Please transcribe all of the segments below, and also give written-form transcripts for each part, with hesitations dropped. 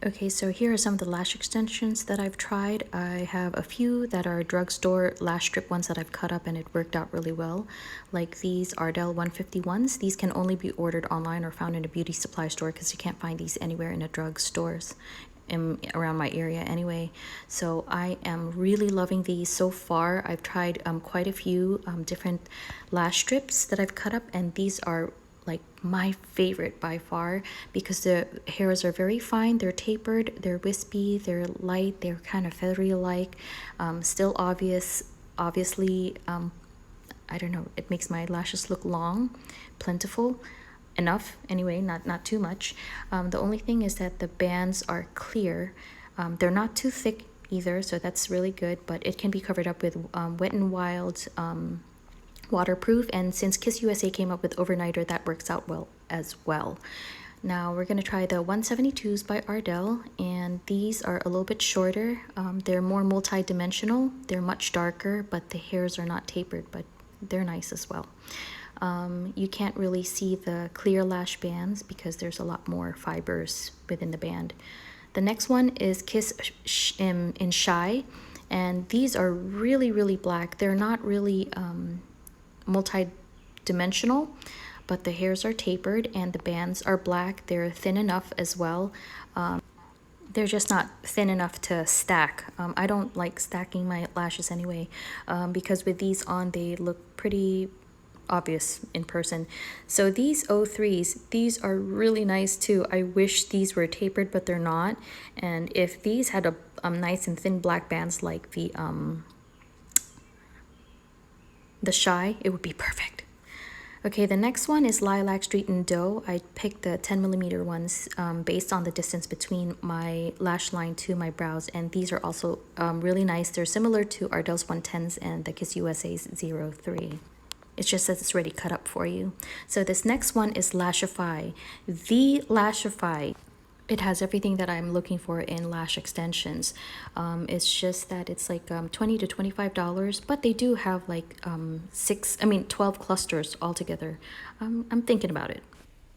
Okay, so here are some of the lash extensions that I've tried. I have a few that are drugstore lash strip ones that I've cut up and it worked out really well. Like these Ardell 151s. These can only be ordered online or found in a beauty supply store because you can't find these anywhere in the drugstores around my area anyway. So I am really loving these so far. I've tried quite a few different lash strips that I've cut up, and these are like my favorite by far because the hairs are very fine, they're tapered, they're wispy, they're light, they're kind of feathery like, still obviously I don't know, it makes my lashes look long, plentiful enough anyway, not too much. The only thing is that the bands are clear. They're not too thick either, so that's really good, but it can be covered up with Wet n Wild waterproof, and since Kiss USA came up with overnighter, that works out well as well. Now we're going to try the 172s by Ardell, and these are a little bit shorter. They're more multi-dimensional, they're much darker, but the hairs are not tapered, but they're nice as well. You can't really see the clear lash bands because there's a lot more fibers within the band. The next one is Kiss in Shy, and these are really black. They're not really multi-dimensional, but the hairs are tapered and the bands are black. They're thin enough as well. They're just not thin enough to stack. I don't like stacking my lashes anyway, because with these on they look pretty obvious in person. So these 03s, these are really nice too. I wish these were tapered, but they're not. And if these had a nice and thin black bands like the Shy, it would be perfect. Okay, the next one is Lilac Street and Doe. I picked the 10mm ones based on the distance between my lash line to my brows, and these are also really nice. They're similar to Ardell's 110s and the Kiss USA's 03. It's just that it's already cut up for you. So this next one is Lashify. The Lashify. It has everything that I'm looking for in lash extensions. It's just that it's like $20 to $25, but they do have like 12 clusters altogether. I'm thinking about it.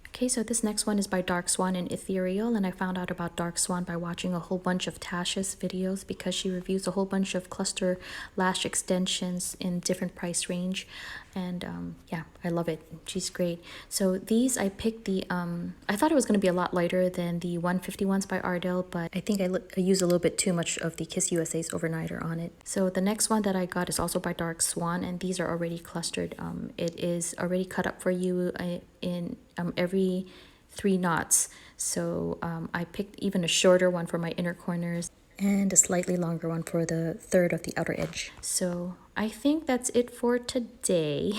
Okay, so this next one is by Dark Swan and Ethereal, and I found out about Dark Swan by watching a whole bunch of Tasha's videos because she reviews a whole bunch of cluster lash extensions in different price range, and yeah, I love it. She's great. So these I picked I thought it was going to be a lot lighter than the 151s by Ardell, but I think I used a little bit too much of the Kiss USA's overnighter on it. So the next one that I got is also by Dark Swan, and these are already clustered. It is already cut up for you in every 3 knots. So I picked even a shorter one for my inner corners and a slightly longer one for the third of the outer edge. So I think that's it for today.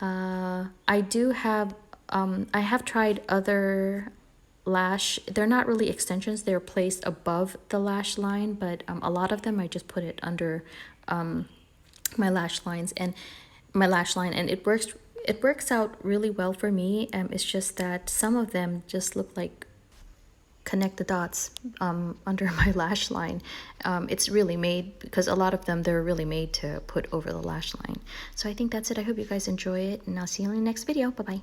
I do have I have tried other lash. They're not really extensions, they're placed above the lash line, but a lot of them I just put it under my lash line, and it works out really well for me. It's just that some of them just look like connect the dots under my lash line. It's really made, because a lot of them, they're really made to put over the lash line. So I think that's it. I hope you guys enjoy it, and I'll see you in the next video. Bye bye.